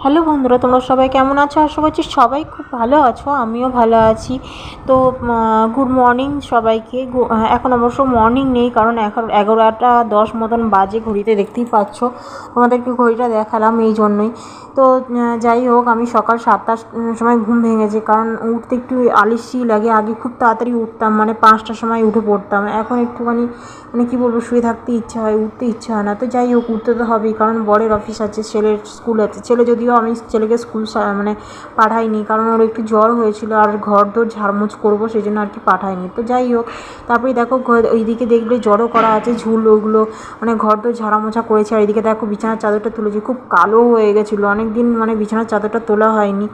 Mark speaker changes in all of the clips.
Speaker 1: Hello বন্ধুরা, তোমরা সবাই কেমন আছো? আশা করছি সবাই খুব ভালো আছো, আমিও ভালো আছি। তো গুড মর্নিং সবাইকে। এখন অবশ্য মর্নিং নেই, কারণ এখন 11টা 10 মতন বাজে, ঘড়িতে দেখতেই পাচ্ছ। তোমাদেরকে ঘড়িটা দেখালাম এই জন্যই। তো যাই হোক, আমি সকাল 7টার সময় ঘুম ভেঙেছে, কারণ উঠতে একটু আলস্যি লাগে। আগে খুব তাড়াতাড়ি উঠতাম, মানে 5টার সময় উঠে পড়তাম। এখন একটুখানি মানে কী বলবো, শুয়ে থাকতে ইচ্ছা হয়, উঠতে ইচ্ছা হয় না। তো যাই হোক, উঠতে তো হবেই, কারণ বরের অফিস আছে, ছেলের স্কুল আছে। ছেলে যদিও আমি ছেলেকে স্কুল মানে পাঠাইনি, কারণ ওর একটু জ্বর হয়েছিল, আর ঘর দোর ঝাড়মুছ করবো সেই জন্য আর কি পাঠাইনি। তো যাই হোক, তারপরে দেখো ওইদিকে দেখলে জড়ো করা আছে ঝুল, ওগুলো মানে ঘর দোর ঝাড়ামোছা করেছে। আর এদিকে দেখো বিছানার চাদরটা তুলেছি, খুব কালো হয়ে গেছিলো, অনেক দিন মানে বিছানার চাদরটা তোলা হয়নি।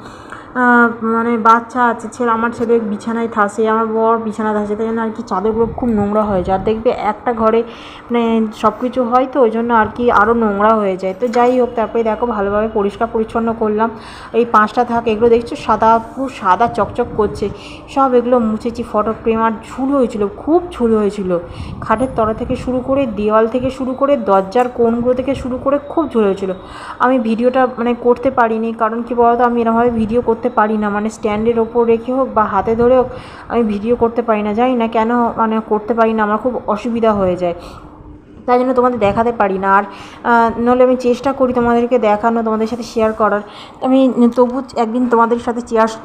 Speaker 1: মানে বাচ্চা আছে, আমার ছেলে বিছানায় ঠাসে, আমার বর বিছানায় ঠাসে, তাই জন্য আর কি চাদরগুলো খুব নোংরা হয়ে যায়। আর দেখবে একটা ঘরে মানে সব কিছু হয়, তো ওই জন্য আর কি আরও নোংরা হয়ে যায়। তো যাই হোক, তারপরে দেখো ভালোভাবে পরিষ্কার পরিচ্ছন্ন করলাম। এই 5টা থাক, এগুলো দেখছো সাদা, পুরো সাদা চকচক করছে, সব এগুলো মুছেছি। ফটো ফ্রেম আর ঝুল হয়েছিল, খুব ঝুল হয়েছিল। খাটের তলা থেকে শুরু করে, দেওয়াল থেকে শুরু করে, দরজার কোণগুলো থেকে শুরু করে খুব ঝুল হয়েছিল। আমি ভিডিওটা মানে করতে পারিনি, কারণ কি বলতো, আমি এরকমভাবে ভিডিও করতে পারি না, মানে স্ট্যান্ডের ওপর রেখে হোক বা হাতে ধরে হোক আমি ভিডিও করতে পারি না। জানি না কেন, মানে করতে পারি না, আমার খুব অসুবিধা হয়ে যায়, তাই জন্য তোমাদের দেখাতে পারি না। আর নাহলে আমি চেষ্টা করি তোমাদেরকে দেখানো, তোমাদের সাথে শেয়ার করার। আমি তবু একদিন তোমাদের সাথে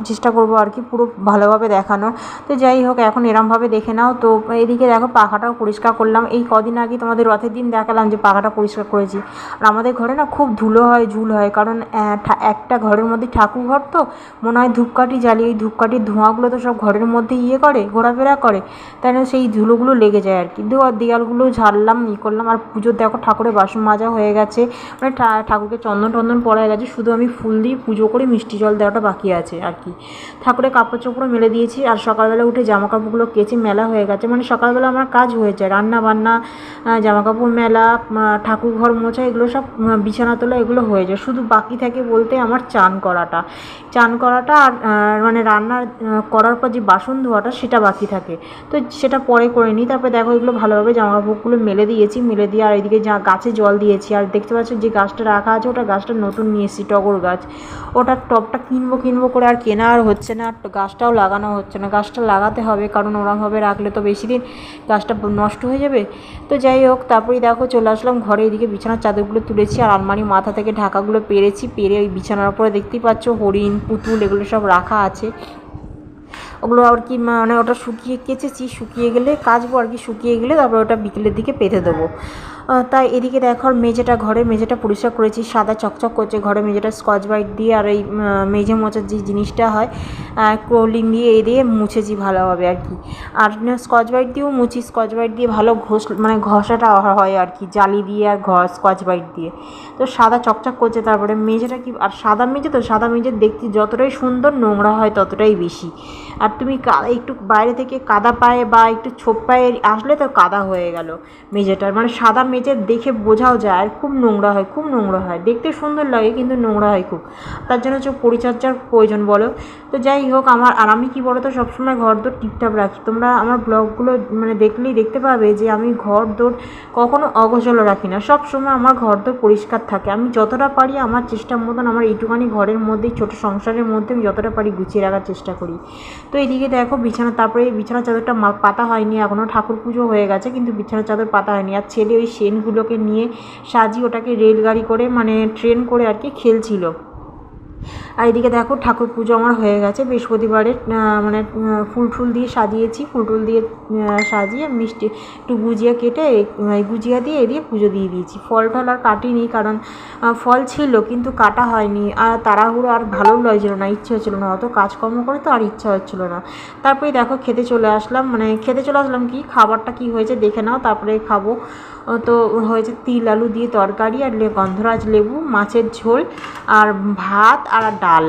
Speaker 1: চেষ্টা করবো আর কি, পুরো ভালোভাবে দেখানোর। তো যাই হোক, এখন এরমভাবে দেখে নাও। তো এদিকে দেখো পাখাটাও পরিষ্কার করলাম। এই কদিন আগে তোমাদের রথের দিন দেখালাম যে পাখাটা পরিষ্কার করেছি। আর আমাদের ঘরে না খুব ধুলো হয়, ঝুল হয়, কারণ একটা ঘরের মধ্যে ঠাকুর ঘর, তো মনে হয় ধূপকাঠি জ্বালিয়ে ওই ধূপকাঠির ধোঁয়াগুলো তো সব ঘরের মধ্যে করে, ঘোরাফেরা করে, তাই না সেই ধুলোগুলো লেগে যায় আর কি। দেওয়ালগুলো ঝাড়লাম, করলাম। আর পুজোর দেখো ঠাকুরের বাসন মাজা হয়ে গেছে, মানে ঠাকুরকে চন্দন টন্দন পড়া হয়ে গেছে, শুধু আমি ফুল দিয়ে পুজো করে মিষ্টি জল দেওয়াটা বাকি আছে আর কি। ঠাকুরের কাপড় চোপড়ও মেলে দিয়েছি। আর সকালবেলা উঠে জামা কাপড়গুলো কেচে মেলা হয়ে গেছে, মানে সকালবেলা আমার কাজ হয়ে যায়, রান্না বান্না, জামা কাপড় মেলা, ঠাকুর ঘর মোছা, এগুলো সব বিছানা তোলা, এগুলো হয়ে যায়। শুধু বাকি থাকে বলতে আমার চান করাটা আর মানে রান্না করার পর যে বাসন ধোয়াটা সেটা বাকি থাকে, তো সেটা পরে করে নিই। তারপরে দেখো এগুলো ভালোভাবে জামা কাপড়গুলো মেলে দিয়ে আর এদিকে গাছে জল দিয়েছি। আর দেখতে পাচ্ছ যে গাছটা রাখা আছে, ওটা গাছটা নতুন নিয়ে এসেছি, টগর গাছ। ওটার টবটা কিনবো করে আর কেনা আর হচ্ছে না, আর গাছটাও লাগানো হচ্ছে না। গাছটা লাগাতে হবে, কারণ ওরমভাবে রাখলে তো বেশি দিন গাছটা নষ্ট হয়ে যাবে। তো যাই হোক, তারপরেই দেখো চলে আসলাম ঘরে। এদিকে বিছানার চাদরগুলো তুলেছি, আর আলমারি মাথা থেকে ঢাকাগুলো পেরে ওই বিছানার উপরে দেখতেই পাচ্ছ হরিণ, পুতুল, এগুলো সব রাখা আছে। ওগুলো আর কি মানে ওটা কেচেছি, শুকিয়ে গেলে কাচবো আর কি, শুকিয়ে গেলে তারপর ওটা বিকেলের দিকে পেতে দেবো। তাই এদিকে দেখো ঘরের মেঝেটা পরিষ্কার করেছি, সাদা চকচক করছে ঘরের মেঝেটা, স্কচ ব্রাইট দিয়ে আর এই মেঝে মোছার যে জিনিসটা হয় ক্রোলিং দিয়ে দিয়ে মুছেছি ভালোভাবে আর কি। আর স্কচ ব্রাইট দিয়েও মুছি, স্কচ ব্রাইট দিয়ে ভালো মানে ঘষাটা হয় আর কি, জালি দিয়ে আর স্কচ ব্রাইট দিয়ে। তো সাদা চকচক করছে। তারপরে মেঝেটা কি, আর সাদা মেঝে দেখতে যতটাই সুন্দর, নোংরা হয় ততটাই বেশি। আর তুমি একটু বাইরে থেকে কাদা পায়ে বা একটু ছোপ পায়ে আসলে তো কাদা হয়ে গেল মেঝেটার, মানে সাদা মেঝে দেখে বোঝাও যায়। আর খুব নোংরা হয়, দেখতে সুন্দর লাগে কিন্তু নোংরা হয় খুব, তার জন্য পরিচর্যার প্রয়োজন বলো। তো যাই হোক, আমি কি বলো তো, সবসময় ঘর দোর টিপটাপ রাখি। তোমরা আমার ব্লগগুলো মানে দেখলেই দেখতে পাবে যে আমি ঘর দোর কখনো অগোছালো রাখি না, সব সময় আমার ঘর দোর পরিষ্কার থাকে। আমি যতটা পারি আমার চেষ্টার মতন, আমার এইটুখানি ঘরের মধ্যেই, ছোটো সংসারের মধ্যে আমি যতটা পারি গুছিয়ে রাখার চেষ্টা করি। তো এইদিকে দেখো তারপরে বিছানার চাদরটা পাতা হয়নি এখনও, ঠাকুর পুজো হয়ে গেছে কিন্তু বিছানার চাদর পাতা হয়নি। আর ছেলে ওই সেনগুলোকে নিয়ে সাজিয়ে ওটাকে রেলগাড়ি করে, মানে ট্রেন করে আর কি খেলছিল। আর এদিকে দেখো ঠাকুর পুজো আমার হয়ে গেছে বৃহস্পতিবারের, মানে ফুল দিয়ে সাজিয়েছি, ফুল দিয়ে সাজিয়ে মিষ্টি একটু গুজিয়া কেটে, গুজিয়া দিয়ে এদিকে পুজো দিয়ে দিয়েছি। ফল টল আর কাটিনি, কারণ ফল ছিল কিন্তু কাটা হয়নি। আর তাড়াহুড়ো আর ভালো লাগছিল না, ইচ্ছে হচ্ছিলো না, অত কাজকর্ম করে তো আর ইচ্ছা হচ্ছিলো না। তারপরে দেখো খেতে চলে আসলাম, কি খাবারটা কি হয়েছে দেখে নাও, তারপরে খাবো। তো হয়েছে তিল আলু দিয়ে তরকারি, আর গন্ধরাজ লেবু, মাছের ঝোল, আর ভাত আর ডাল।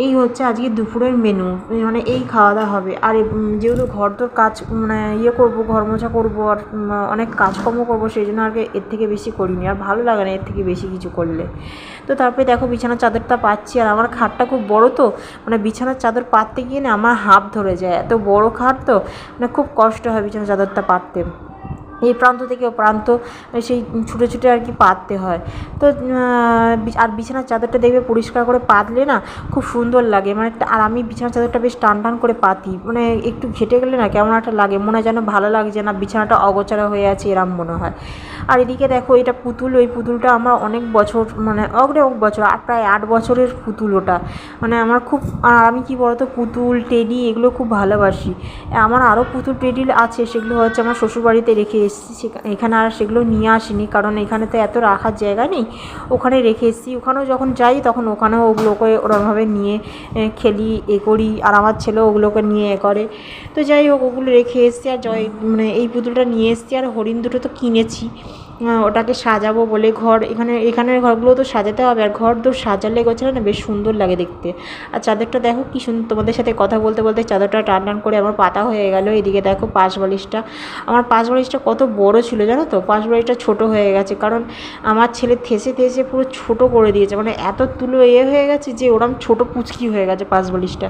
Speaker 1: এই হচ্ছে আজকে দুপুরের মেনু, মানে এই খাওয়া দাওয়া হবে। আর যেহেতু ঘর তোর কাজ মানে করবো, ঘর মোছা করবো, আর অনেক কাজকর্ম করবো, সেই জন্য আর এর থেকে বেশি করিনি, আর ভালো লাগে না এর থেকে বেশি কিছু করলে। তো তারপরে দেখো বিছানার চাদরটা পাচ্ছি, আর আমার খাটটা খুব বড়, তো মানে বিছানার চাদর পাততে গিয়ে না আমার হাত ধরে যায়, এত বড় খাট তো মানে খুব কষ্ট হয় বিছানার চাদরটা পাততে। এই প্রান্ত থেকে ও প্রান্ত সেই ছুটে ছুটে আর কি পাততে হয়। তো আর বিছানার চাদরটা দেখবে পরিষ্কার করে পাতলে না খুব সুন্দর লাগে, মানে আর আমি বিছানার চাদরটা বেশ টান টান করে পাতি, মানে একটু ঘেটে গেলে না কেমন একটা লাগে, মনে হয় যেন ভালো লাগছে না, বিছানাটা অগোছালো হয়ে আছে এরম মনে হয়। আর এদিকে দেখো এটা পুতুল, ওই পুতুলটা আমার অনেক বছর, মানে অনেক বছর, আর প্রায় 8 বছরের পুতুল ওটা। মানে আমার খুব, আর আমি কী বলতো পুতুল টেডি এগুলো খুব ভালোবাসি। আমার আরও পুতুল টেডি আছে, সেগুলো হচ্ছে আমার শ্বশুরবাড়িতে রেখে এসেছি, এখানে আর সেগুলো নিয়ে আসিনি, কারণ এখানে তো এত রাখার জায়গা নেই, ওখানে রেখে এসেছি। ওখানেও যখন যাই তখন ওখানেও ওগুলোকে ওরমভাবে নিয়ে খেলি করি, আর আমার ছেলেও ওগুলোকে নিয়ে করে। তো যাই হোক ওগুলো রেখে এসেছি, আর মানে এই পুতুলটা নিয়ে এসেছি, আর হরিণ দুটো তো কিনেছি, ওটাকে সাজাবো বলে। এখানের ঘরগুলো তো সাজাতে হবে, আর ঘর তো সাজালে গোছালে না বেশ সুন্দর লাগে দেখতে। আর চাদরটা দেখো কী সুন্দর, তোমাদের সাথে কথা বলতে বলতে চাদরটা টান টান করে আমার পাতা হয়ে গেল। এদিকে দেখো পাশ বালিশটা, আমার পাশ বালিশটা কত বড় ছিল জানো তো, পাশ বালিশটা ছোটো হয়ে গেছে, কারণ আমার ছেলে থেসে থেসে পুরো ছোটো করে দিয়েছে, মানে এত তুলো হয়ে গেছে যে ওরম ছোটো পুচকি হয়ে গেছে পাশ বালিশটা।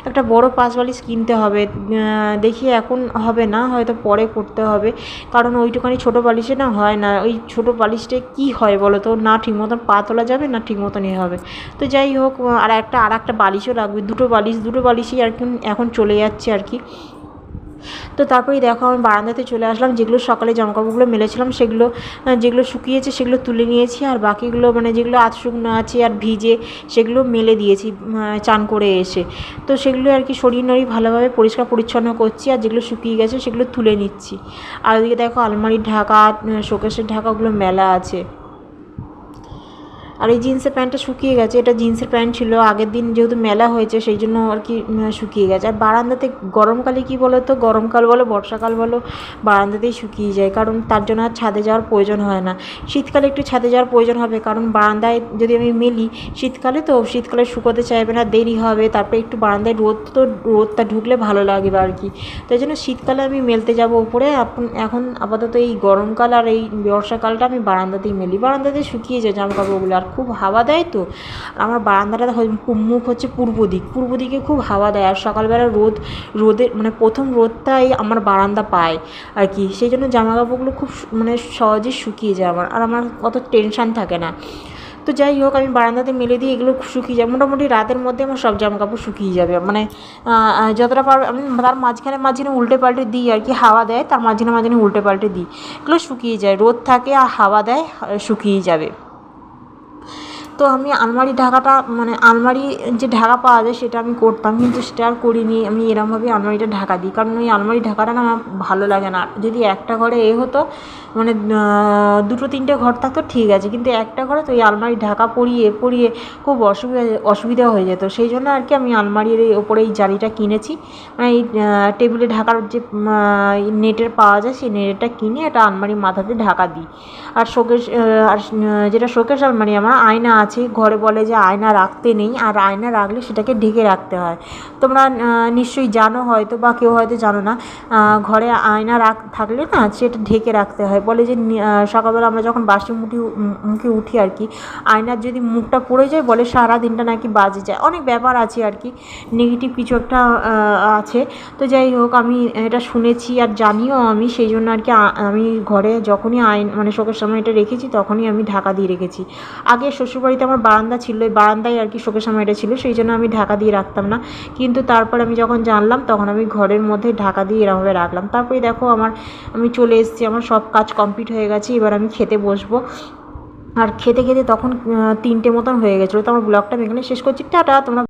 Speaker 1: একটা বড় পাশ বালিশ কিনতে হবে, দেখি এখন হবে না, হয়তো পরে করতে হবে, কারণ ওইটুখানি ছোটো বালিশে না হয় না। ওই ছোটো বালিশটায় কী হয় বলো তো, না ঠিক মতন পা তোলা যাবে, না ঠিক মতন হবে। তো যাই হোক, আর একটা বালিশও লাগবে, দুটো বালিশই আর কি এখন চলে যাচ্ছে আর কি। তো তারপরেই দেখো আমি বারান্দাতে চলে আসলাম, যেগুলো সকালে জামাকাপড়গুলো মেলেছিলাম সেগুলো, যেগুলো শুকিয়েছে সেগুলো তুলে নিয়েছি, আর বাকিগুলো মানে যেগুলো আধ শুকনো আছে আর ভিজে সেগুলো মেলে দিয়েছি চান করে এসে। তো সেগুলো আর কি সরিয়ে নড়িয়ে ভালোভাবে পরিষ্কার পরিচ্ছন্ন করছি, আর যেগুলো শুকিয়ে গেছে সেগুলো তুলে নিচ্ছি। আর ওদিকে দেখো আলমারির ঢাকা, শোকেসের ঢাকাগুলো মেলা আছে। আর এই জিন্সের প্যান্টটা শুকিয়ে গেছে, এটা জিন্সের প্যান্ট ছিল, আগের দিন যেহেতু মেলা হয়েছে সেই জন্য আর কি শুকিয়ে গেছে। আর বারান্দাতে গরমকালে কী বলো তো, গরমকাল বলো বর্ষাকাল বলো বারান্দাতেই শুকিয়ে যায়, কারণ তার জন্য আর ছাদে যাওয়ার প্রয়োজন হয় না। শীতকালে একটু ছাদে যাওয়ার প্রয়োজন হবে, কারণ বারান্দায় যদি আমি মেলি শীতকালে শুকোতে চাইবে না, দেরি হবে, তারপরে একটু বারান্দায় রোদটা ঢুকলে ভালো লাগবে আর কি। তাই জন্য শীতকালে আমি মেলতে যাব উপরে, এখন আপাতত এই গরমকাল আর এই বর্ষাকালটা আমি বারান্দাতেই মেলি, বারান্দাতেই শুকিয়ে যায় জামাকাপড়গুলো। আর খুব হাওয়া দেয় তো, আমার বারান্দাটা মুখ হচ্ছে পূর্ব দিকে খুব হাওয়া দেয়, আর সকালবেলা রোদের মানে প্রথম রোদটাই আমার বারান্দা পায় আর কি, সেই জন্য জামাকাপড়গুলো খুব মানে সহজেই শুকিয়ে যায় আমার, আর আমার অত টেনশান থাকে না। তো যাই হোক আমি বারান্দাতে মেলে দিয়ে এগুলো শুকিয়ে যায়, মোটামুটি রাতের মধ্যে আমার সব জামাকাপড় শুকিয়ে যাবে, মানে যতটা পারবে আমি তার মাঝখানে উল্টে পাল্টে দিই আর কি, হাওয়া দেয় তার মাঝখানে উল্টে পাল্টে দিই, এগুলো শুকিয়ে যায়, রোদ থাকে আর হাওয়া দেয় শুকিয়ে যাবে। তো আমি আলমারি ঢাকাটা, মানে আলমারি যে ঢাকা পাওয়া যায় সেটা আমি করতাম, কিন্তু সেটা আর করিনি, আমি এরমভাবেই আলমারিটা ঢাকা দিই, কারণ ওই আলমারি ঢাকাটা না আমার ভালো লাগে না। যদি একটা ঘরে হতো, মানে 2-3টে ঘর থাকতো ঠিক আছে, কিন্তু একটা ঘরে তো ওই আলমারি ঢাকা পরিয়ে খুব অসুবিধা হয়ে যেত, সেই জন্য আর কি আমি আলমারির ওপরে এই জালিটা কিনেছি, মানে এই টেবিলে ঢাকার যে নেটের পাওয়া যায় সেই নেটটা কিনে এটা আলমারির মাথাতে ঢাকা দিই। আর যেটা শোকেস আলমারি আমার আয়না আছে, ঘরে বলে যে আয়না রাখতে নেই, আর আয়না রাখলে সেটাকে ঢেকে রাখতে হয়। তোমরা নিশ্চয়ই জানো হয়তো, বা কেউ হয়তো জানো না, ঘরে আয়না থাকলে না সেটা ঢেকে রাখতে হয়, বলে যে সকালবেলা আমরা যখন বাসি মুখে উঠি আর কি, আয়নার যদি মুখটা পড়ে যায় বলে সারা দিনটা নাকি বাজে যায়, অনেক ব্যাপার আছে আর কি, নেগেটিভ কিছু একটা আছে। তো যাই হোক আমি এটা শুনেছি আর জানিও আমি, সেই জন্য আর কি আমি ঘরে যখনই মানে শোকেস আলমারিটা রেখেছি তখনই আমি ঢাকা দিয়ে রেখেছি। আগে শ্বশুরবাড়িতে আমার বারান্দা ছিল, ওই বারান্দায় আর কি শোকেস আলমারিটা ছিল, সেই জন্য আমি ঢাকা দিয়ে রাখতাম না, কিন্তু তারপর আমি যখন জানলাম তখন আমি ঘরের মধ্যে ঢাকা দিয়ে এরমভাবে রাখলাম। তারপরে দেখো আমি চলে এসেছি, আমার সব কাজ কমপ্লিট হয়ে গেছে, এবার আমি খেতে বসবো। আর খেতে তখন 3টে মতন হয়ে গেছিলো। তো আমার ব্লগটা আমি এখানে শেষ করছি, টাটা। তোমরা